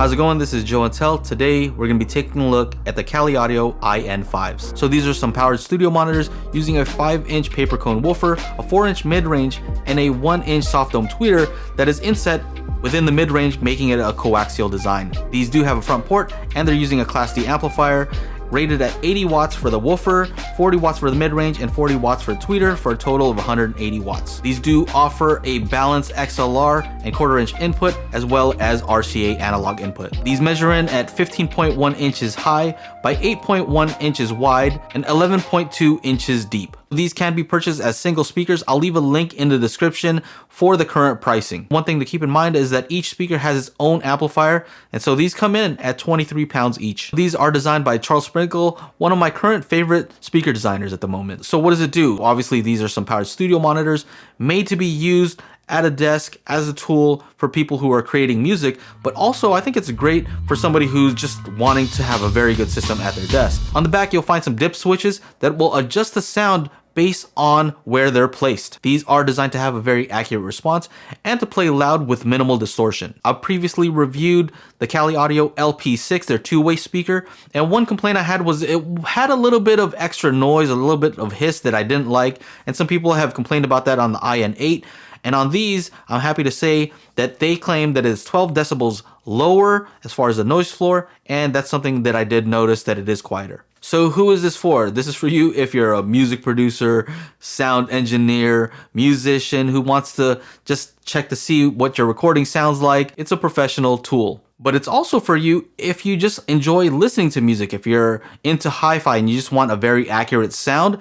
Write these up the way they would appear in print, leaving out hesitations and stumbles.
How's it going? This is Joe and Tel. Today we're going to be taking a look at the Kali Audio IN-5s. So these are some powered studio monitors using a 5-inch paper cone woofer, a 4-inch mid-range, and a 1-inch soft dome tweeter that is inset within the mid-range, making it a coaxial design. These do have a front port and they're using a Class D amplifier rated at 80 watts for the woofer, 40 watts for the mid-range, and 40 watts for the tweeter for a total of 180 watts. These do offer a balanced XLR and 1/4-inch input as well as RCA analog input. These measure in at 15.1 inches high by 8.1 inches wide and 11.2 inches deep. These can be purchased as single speakers. I'll leave a link in the description for the current pricing. One thing to keep in mind is that each speaker has its own amplifier, and so these come in at 23 pounds each. These are designed by Charles Sprinkle, one of my current favorite speaker designers at the moment. So what does it do? Obviously, these are some powered studio monitors made to be used at a desk as a tool for people who are creating music, but also I think it's great for somebody who's just wanting to have a very good system at their desk. On the back, you'll find some dip switches that will adjust the sound based on where they're placed. These are designed to have a very accurate response and to play loud with minimal distortion. I've previously reviewed the Kali Audio LP6, their two-way speaker, and one complaint I had was it had a little bit of extra noise, a little bit of hiss that I didn't like, and some people have complained about that on the IN-8. And on these, I'm happy to say that they claim that it's 12 decibels lower as far as the noise floor, and that's something that I did notice that it is quieter. So who is this for? This is for you if you're a music producer, sound engineer, musician who wants to just check to see what your recording sounds like. It's a professional tool. But it's also for you if you just enjoy listening to music. If you're into hi-fi and you just want a very accurate sound,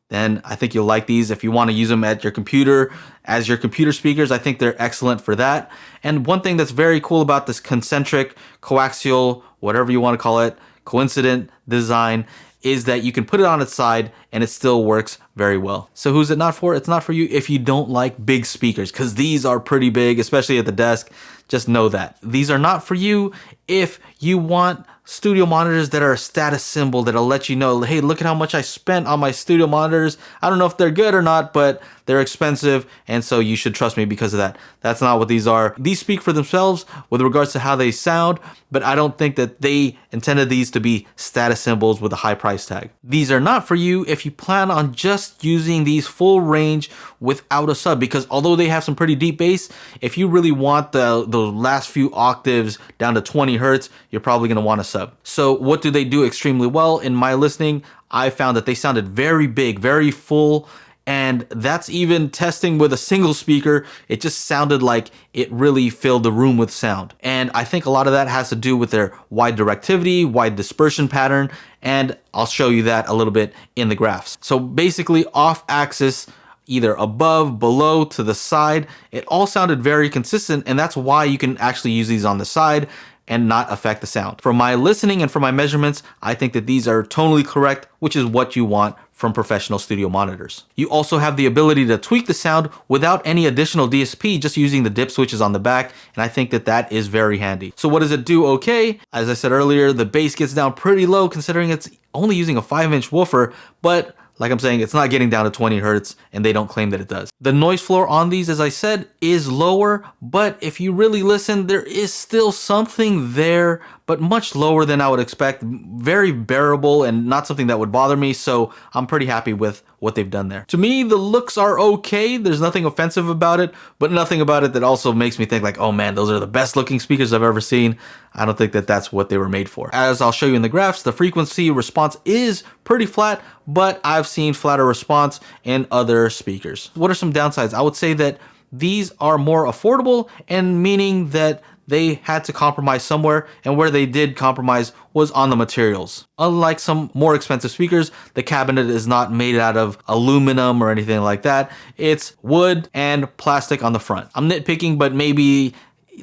then I think you'll like these. If you want to use them at your computer, as your computer speakers, I think they're excellent for that. And one thing that's very cool about this concentric, coaxial, whatever you want to call it, coincident design is that you can put it on its side and it still works very well. So who's it not for? It's not for you if you don't like big speakers, because these are pretty big, especially at the desk. Just know that. These are not for you if you want studio monitors that are a status symbol that'll let you know, hey, look at how much I spent on my studio monitors. I don't know if they're good or not, but they're expensive, and so you should trust me because of that. That's not what these are. These speak for themselves with regards to how they sound, but I don't think that they intended these to be status symbols with a high price tag. These are not for you if you plan on just using these full range without a sub, because although they have some pretty deep bass, if you really want the last few octaves down to 20 hertz, you're probably going to want a sub. So what do they do extremely well? In my listening, I found that they sounded very big, very full, and that's even testing with a single speaker. It just sounded like it really filled the room with sound. And I think a lot of that has to do with their wide directivity, wide dispersion pattern, and I'll show you that a little bit in the graphs. So basically off axis, either above, below, to the side, it all sounded very consistent, and that's why you can actually use these on the side and not affect the sound. For my listening and for my measurements, I think that these are tonally correct, which is what you want from professional studio monitors. You also have the ability to tweak the sound without any additional DSP, just using the dip switches on the back, and I think that that is very handy. So what does it do? Okay, as I said earlier, the bass gets down pretty low considering it's only using a 5-inch woofer, but like I'm saying, it's not getting down to 20 hertz, and they don't claim that it does. The noise floor on these, as I said, is lower, but if you really listen, there is still something there, but much lower than I would expect. Very bearable and not something that would bother me, so I'm pretty happy with what they've done there. To me, the looks are okay. There's nothing offensive about it, but nothing about it that also makes me think like, oh man, those are the best looking speakers I've ever seen. I don't think that that's what they were made for. As I'll show you in the graphs, the frequency response is pretty flat, but I've seen flatter response in other speakers. What are some downsides? I would say that these are more affordable, and meaning that they had to compromise somewhere, and where they did compromise was on the materials. Unlike some more expensive speakers, the cabinet is not made out of aluminum or anything like that. It's wood and plastic on the front. I'm nitpicking, but maybe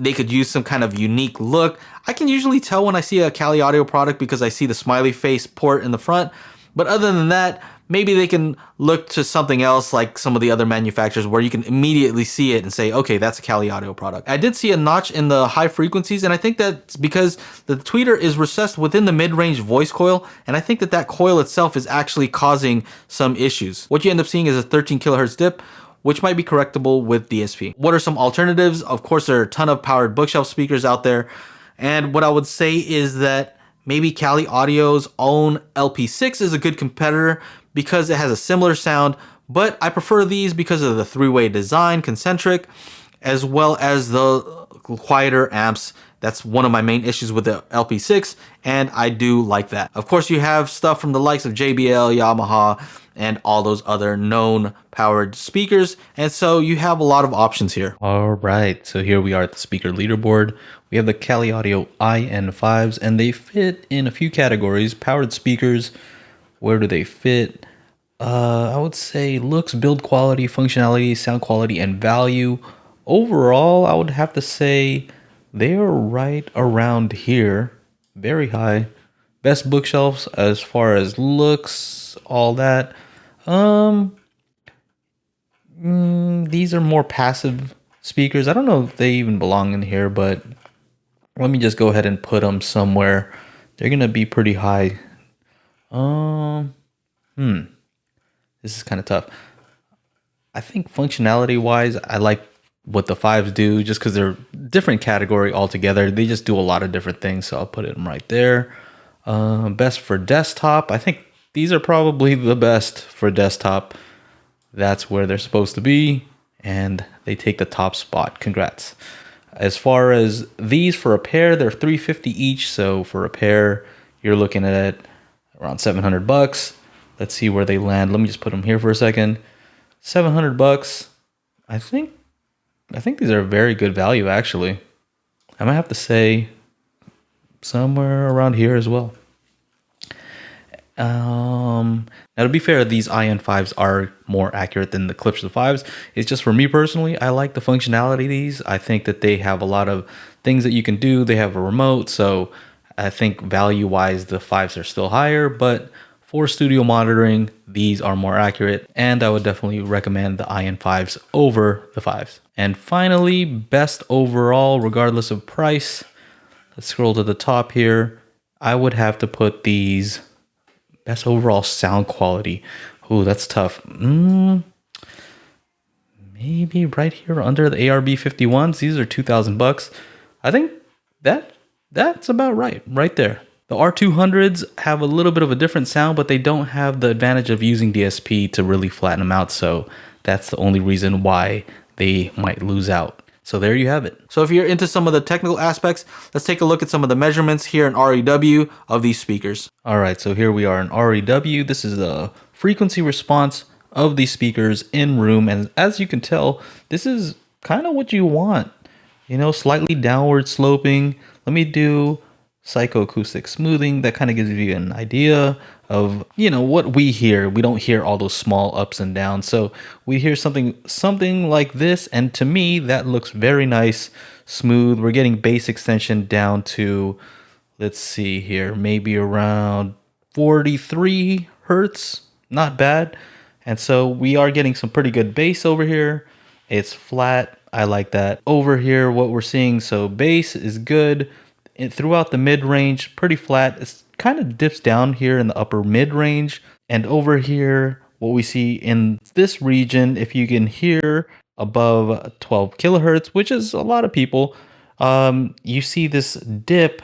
they could use some kind of unique look. I can usually tell when I see a Kali Audio product because I see the smiley face port in the front, but other than that, maybe they can look to something else like some of the other manufacturers where you can immediately see it and say, okay, that's a Kali Audio product. I did see a notch in the high frequencies, and I think that's because the tweeter is recessed within the mid-range voice coil, and I think that that coil itself is actually causing some issues. What you end up seeing is a 13 kilohertz dip, which might be correctable with DSP. What are some alternatives? Of course, there are a ton of powered bookshelf speakers out there, And what I would say is that maybe Cali Audio's own LP6 is a good competitor because it has a similar sound, but I prefer these because of the three-way design, concentric, as well as the quieter amps. That's one of my main issues with the LP6, and I do like that. Of course, you have stuff from the likes of JBL, Yamaha, and all those other known powered speakers, and so you have a lot of options here. All right, so here we are at the speaker leaderboard. We have the Cali Audio IN-5s, and they fit in a few categories. Powered speakers, where do they fit? I would say looks, build quality, functionality, sound quality, and value. Overall, I would have to say they are right around here, very high. Best bookshelves as far as looks, all that. These are more passive speakers. I don't know if they even belong in here, but let me just go ahead and put them somewhere. They're gonna be pretty high. This is kind of tough. I think functionality wise, I like what the fives do just because they're different category altogether. They just do a lot of different things, so I'll put them right there. Best for desktop, I think these are probably the best for desktop. That's where they're supposed to be, and they take the top spot. Congrats. As far as these for a pair, they're $350 each, so for a pair you're looking at around $700. Let's see where they land. Let me just put them here for a second. $700. I think these are a very good value, actually. I might have to say somewhere around here as well. Now, to be fair, these IN-5s are more accurate than the Klipsch 5s. It's just for me personally, I like the functionality of these. I think that they have a lot of things that you can do. They have a remote, so I think value-wise, the 5s are still higher, but for studio monitoring, these are more accurate, and I would definitely recommend the IN-5s over the 5s. And finally, best overall, regardless of price. Let's scroll to the top here. I would have to put these best overall sound quality. Ooh, that's tough. Maybe right here under the ARB51s. These are $2,000. I think that's about right there. The R200s have a little bit of a different sound, but they don't have the advantage of using DSP to really flatten them out. So that's the only reason why they might lose out. So there you have it. So if you're into some of the technical aspects, let's take a look at some of the measurements here in REW of these speakers. All right, so here we are in REW. This is the frequency response of these speakers in room. And as you can tell, this is kind of what you want. You know, slightly downward sloping. Let me do psychoacoustic smoothing. That kind of gives you an idea of, you know, what we hear. We don't hear all those small ups and downs. So we hear something like this, and to me that looks very nice, smooth. We're getting bass extension down to, let's see here, maybe around 43 hertz. Not bad. And so we are getting some pretty good bass over here. It's flat. I like that. Over here, what we're seeing, so bass is good. Throughout the mid-range, pretty flat. It kind of dips down here in the upper mid-range. And over here, what we see in this region, if you can hear above 12 kilohertz, which is a lot of people, you see this dip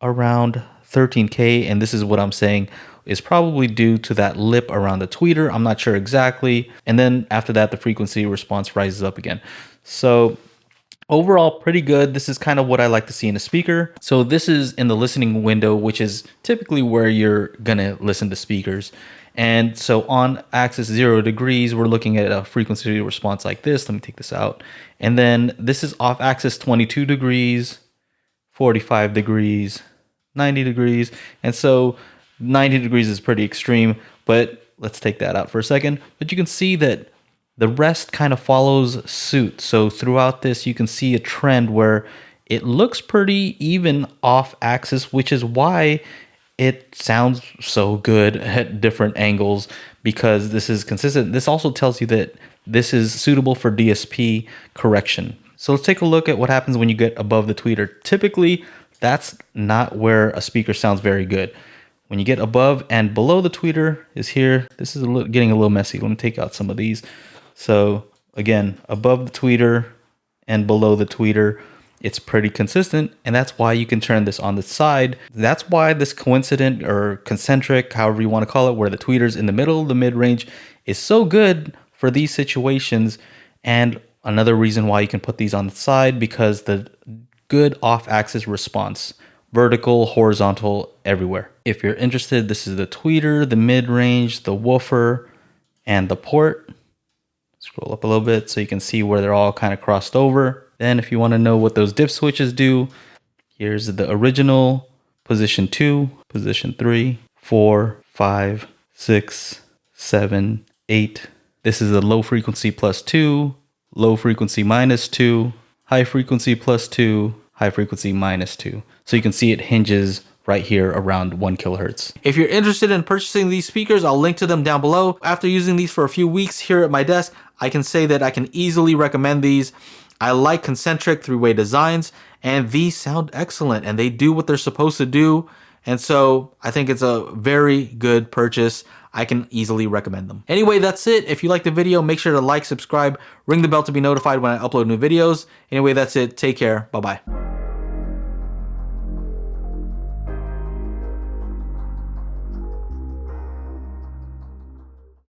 around 13K. And this is what I'm saying is probably due to that lip around the tweeter. I'm not sure exactly. And then after that, the frequency response rises up again. So overall, pretty good. This is kind of what I like to see in a speaker. So this is in the listening window, which is typically where you're gonna listen to speakers. And so on axis 0 degrees, we're looking at a frequency response like this. Let me take this out. And then this is off axis 22 degrees, 45 degrees, 90 degrees. And so 90 degrees is pretty extreme, but let's take that out for a second. But you can see that the rest kind of follows suit. So throughout this, you can see a trend where it looks pretty even off axis, which is why it sounds so good at different angles, because this is consistent. This also tells you that this is suitable for DSP correction. So let's take a look at what happens when you get above the tweeter. Typically, that's not where a speaker sounds very good. When you get above and below the tweeter is here. This is getting a little messy. Let me take out some of these. So again, above the tweeter and below the tweeter, It's pretty consistent, and that's why you can turn this on the side. That's why this coincident or concentric, however you want to call it, where the tweeter's in the middle of the mid-range, is so good for these situations. And another reason why you can put these on the side, because the good off-axis response, vertical, horizontal, everywhere. If you're interested, this is the tweeter, the mid-range, the woofer, and the port. Scroll up a little bit so you can see where they're all kind of crossed over. Then if you want to know what those dip switches do, here's the original, position 2, position 3, 4, 5, 6, 7, 8. This is a low frequency +2, low frequency -2, high frequency +2, high frequency -2. So you can see it hinges right here around 1 kilohertz. If you're interested in purchasing these speakers, I'll link to them down below. After using these for a few weeks here at my desk, I can say that I can easily recommend these. I like concentric three-way designs, and these sound excellent, and they do what they're supposed to do. And so I think it's a very good purchase. I can easily recommend them. Anyway, that's it. If you like the video, make sure to like, subscribe, ring the bell to be notified when I upload new videos. Anyway, that's it. Take care. Bye-bye.